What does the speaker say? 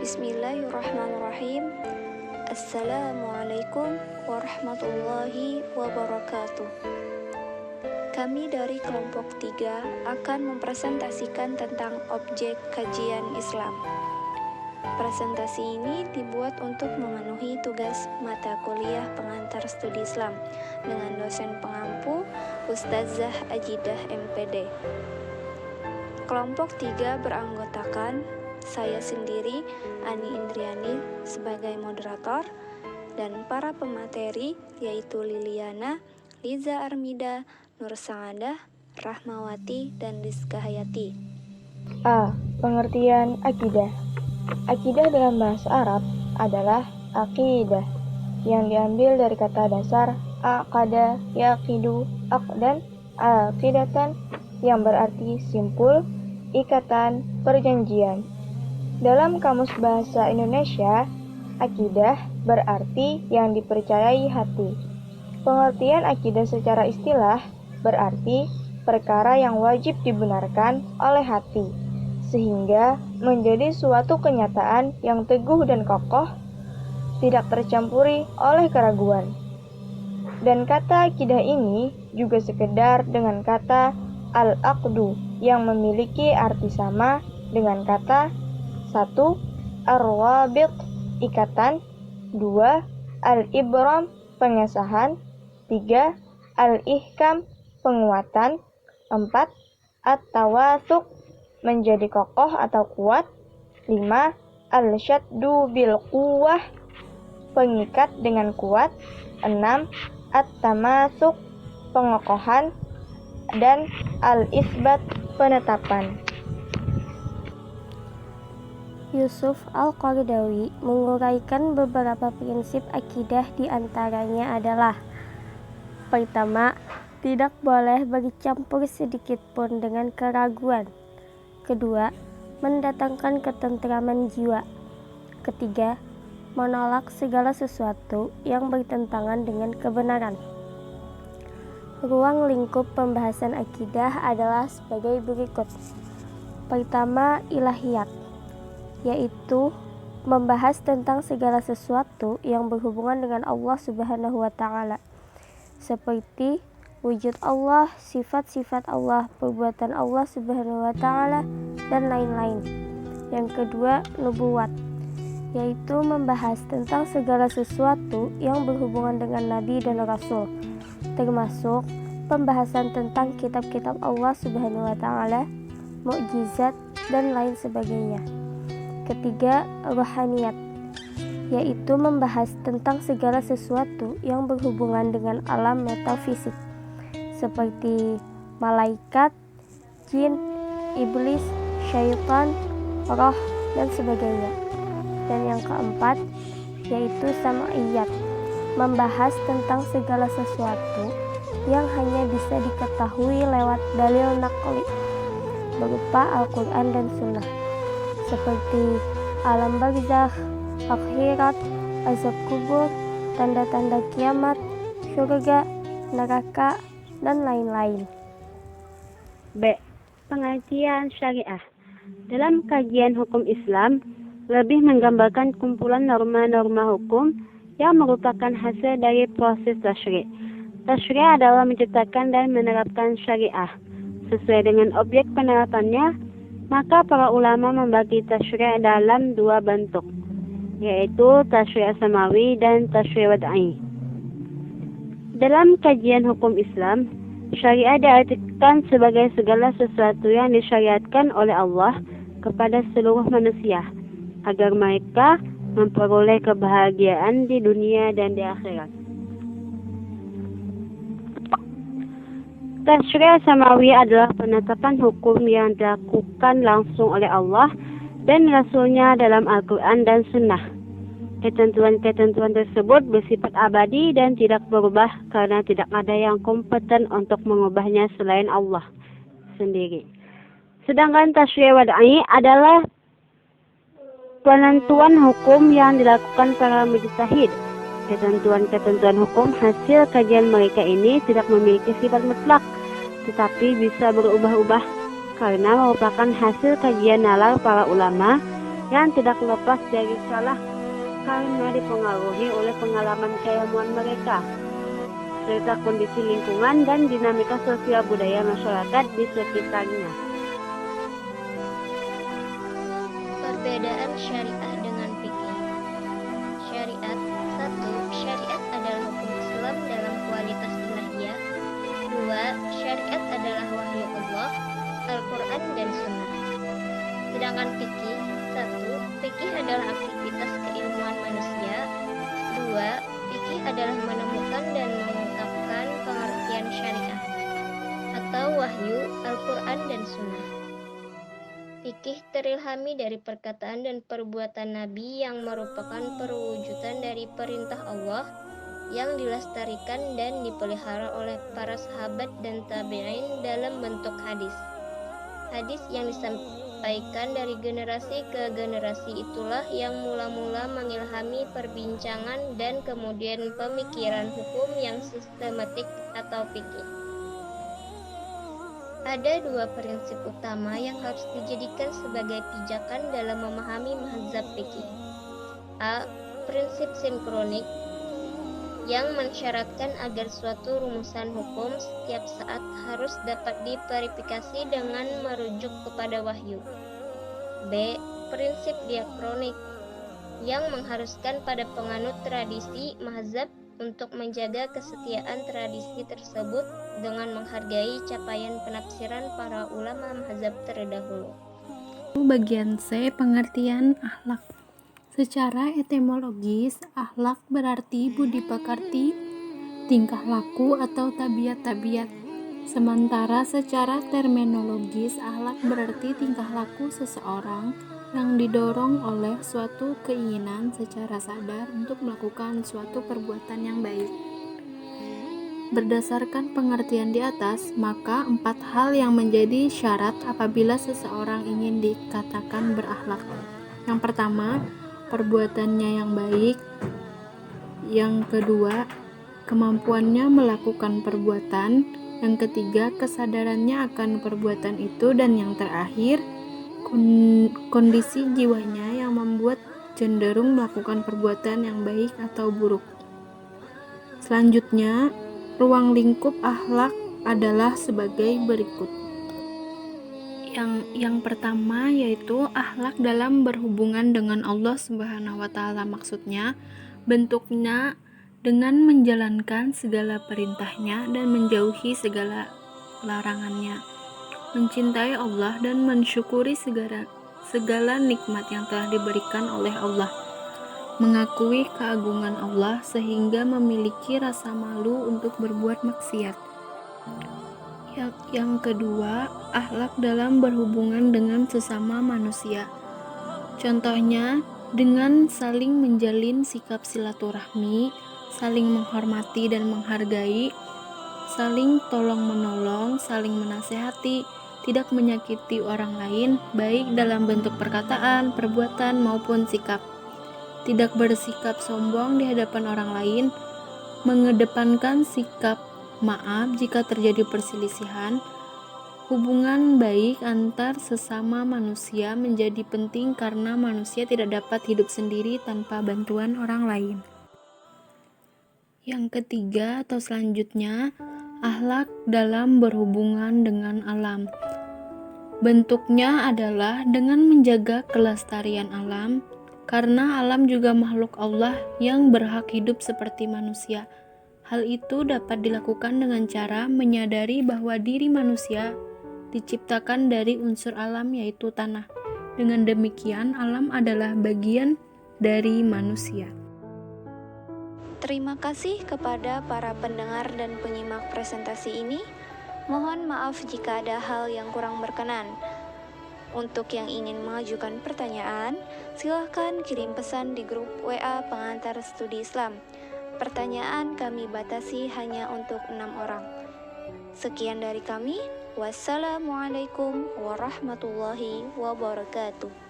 Bismillahirrahmanirrahim. Assalamualaikum warahmatullahi wabarakatuh. Kami dari kelompok 3 akan mempresentasikan tentang objek kajian Islam. Presentasi ini dibuat untuk memenuhi tugas mata kuliah pengantar studi Islam dengan dosen pengampu Ustazah Ajidah MPD. Kelompok 3 beranggotakan saya sendiri, Ani Indriani, sebagai moderator, dan para pemateri yaitu Liliana, Liza Armida, Nur Saadah, Rahmawati, dan Rizka Hayati. A. Pengertian akidah. Akidah dalam bahasa Arab adalah aqidah yang diambil dari kata dasar aqada, yaqidu, aqdan, aqidatan yang berarti simpul, ikatan, perjanjian. Dalam Kamus Bahasa Indonesia, akidah berarti yang dipercayai hati. Pengertian akidah secara istilah berarti perkara yang wajib dibenarkan oleh hati, sehingga menjadi suatu kenyataan yang teguh dan kokoh, tidak tercampuri oleh keraguan. Dan kata akidah ini juga sekedar dengan kata al-aqdu yang memiliki arti sama dengan kata 1. Ar-Rabiq, ikatan. 2. Al-Ibram, pengesahan. 3. Al-Ihkam, penguatan. 4. At-Tawathuq, menjadi kokoh atau kuat. 5. Al-Syaddu bil quwwah, pengikat dengan kuat. 6. At-Tamathuq, pengokohan. Dan Al-Isbat, penetapan. Yusuf Al-Qaradawi menguraikan beberapa prinsip akidah, di antaranya adalah: pertama, tidak boleh bercampur sedikit pun dengan keraguan. Kedua, mendatangkan ketentraman jiwa. Ketiga, menolak segala sesuatu yang bertentangan dengan kebenaran. Ruang lingkup pembahasan akidah adalah sebagai berikut. Pertama, ilahiyat, yaitu membahas tentang segala sesuatu yang berhubungan dengan Allah Subhanahu wa Ta'ala, seperti wujud Allah, sifat-sifat Allah, perbuatan Allah Subhanahu wa Ta'ala, dan lain-lain. Yang kedua, nubuwat, yaitu membahas tentang segala sesuatu yang berhubungan dengan Nabi dan Rasul, termasuk pembahasan tentang kitab-kitab Allah Subhanahu wa Ta'ala, mukjizat, dan lain sebagainya. Ketiga, rohaniyat, yaitu membahas tentang segala sesuatu yang berhubungan dengan alam metafisik, seperti malaikat, jin, iblis, syaitan, roh, dan sebagainya. Dan yang keempat, yaitu sam'iyat, membahas tentang segala sesuatu yang hanya bisa diketahui lewat dalil naqli, berupa Al-Quran dan Sunnah, seperti alam barzakh, akhirat, azab kubur, tanda-tanda kiamat, surga, neraka, dan lain-lain. B. Pengajian syariah. Dalam kajian hukum Islam, lebih menggambarkan kumpulan norma-norma hukum yang merupakan hasil dari proses tasyri'. Tasyri' adalah menciptakan dan menerapkan syariah. Sesuai dengan objek penerapannya, maka para ulama membagi tasyri' dalam 2 bentuk, yaitu tasyri' samawi dan tasyri' wad'i. Dalam kajian hukum Islam, syariah diartikan sebagai segala sesuatu yang disyariatkan oleh Allah kepada seluruh manusia, agar mereka memperoleh kebahagiaan di dunia dan di akhirat. Tasyri' samawi adalah penetapan hukum yang dilakukan langsung oleh Allah dan Rasul-Nya dalam Al-Quran dan Sunnah. Ketentuan-ketentuan tersebut bersifat abadi dan tidak berubah karena tidak ada yang kompeten untuk mengubahnya selain Allah sendiri. Sedangkan tasyri' wad'i adalah penentuan hukum yang dilakukan para mujtahid. Ketentuan-ketentuan hukum hasil kajian mereka ini tidak memiliki sifat mutlak, tetapi bisa berubah-ubah karena merupakan hasil kajian nalar para ulama yang tidak lepas dari salah karena dipengaruhi oleh pengalaman keilmuan mereka, serta kondisi lingkungan dan dinamika sosial budaya masyarakat di sekitarnya. Perbedaan syariat dengan fikih. Syariat. 1. Syariat adalah hukum Islam dalam kualitas ilahiyah. 2. Syariat adalah wahyu Allah, Al-Quran dan Sunnah. Sedangkan fikih. 1. Fikih adalah aktivitas keilmuan manusia. 2. Fikih adalah menemukan dan mengungkapkan pengertian syariat atau wahyu, Al-Quran dan Sunnah. Fikih terilhami dari perkataan dan perbuatan Nabi yang merupakan perwujudan dari perintah Allah yang dilestarikan dan dipelihara oleh para sahabat dan tabi'in dalam bentuk hadis. Hadis yang disampaikan dari generasi ke generasi itulah yang mula-mula mengilhami perbincangan dan kemudian pemikiran hukum yang sistematik atau fikih. Ada dua prinsip utama yang harus dijadikan sebagai pijakan dalam memahami mazhab fikih. A. Prinsip sinkronik yang mensyaratkan agar suatu rumusan hukum setiap saat harus dapat diverifikasi dengan merujuk kepada wahyu. B. Prinsip diakronik yang mengharuskan pada penganut tradisi mazhab untuk menjaga kesetiaan tradisi tersebut dengan menghargai capaian penafsiran para ulama mazhab terdahulu. Bagian C. Pengertian akhlak. Secara etimologis, akhlak berarti budi pekerti, tingkah laku atau tabiat-tabiat. Sementara secara terminologis, akhlak berarti tingkah laku seseorang yang didorong oleh suatu keinginan secara sadar untuk melakukan suatu perbuatan yang baik. Berdasarkan pengertian di atas, maka 4 hal yang menjadi syarat apabila seseorang ingin dikatakan berakhlak. Yang pertama, perbuatannya yang baik. Yang kedua, kemampuannya melakukan perbuatan. Yang ketiga, kesadarannya akan perbuatan itu. Dan yang terakhir, kondisi jiwanya yang membuat cenderung melakukan perbuatan yang baik atau buruk. Selanjutnya, ruang lingkup akhlak adalah sebagai berikut. Yang pertama yaitu akhlak dalam berhubungan dengan Allah Subhanahu wa taala. Maksudnya, bentuknya dengan menjalankan segala perintahnya dan menjauhi segala larangannya. Mencintai Allah dan mensyukuri segala nikmat yang telah diberikan oleh Allah, mengakui keagungan Allah sehingga memiliki rasa malu untuk berbuat maksiat. Yang kedua, akhlak dalam berhubungan dengan sesama manusia. Contohnya, dengan saling menjalin sikap silaturahmi, saling menghormati dan menghargai, saling tolong-menolong, saling menasehati, tidak menyakiti orang lain, baik dalam bentuk perkataan, perbuatan, maupun sikap. Tidak bersikap sombong di hadapan orang lain, mengedepankan sikap maaf jika terjadi perselisihan. Hubungan baik antar sesama manusia menjadi penting karena manusia tidak dapat hidup sendiri tanpa bantuan orang lain. Yang ketiga atau selanjutnya, akhlak dalam berhubungan dengan alam. Bentuknya adalah dengan menjaga kelestarian alam, karena alam juga makhluk Allah yang berhak hidup seperti manusia. Hal itu dapat dilakukan dengan cara menyadari bahwa diri manusia diciptakan dari unsur alam yaitu tanah. Dengan demikian, alam adalah bagian dari manusia. Terima kasih kepada para pendengar dan penyimak presentasi ini. Mohon maaf jika ada hal yang kurang berkenan. Untuk yang ingin mengajukan pertanyaan, silahkan kirim pesan di grup WA Pengantar Studi Islam. Pertanyaan kami batasi hanya untuk 6 orang. Sekian dari kami. Wassalamualaikum warahmatullahi wabarakatuh.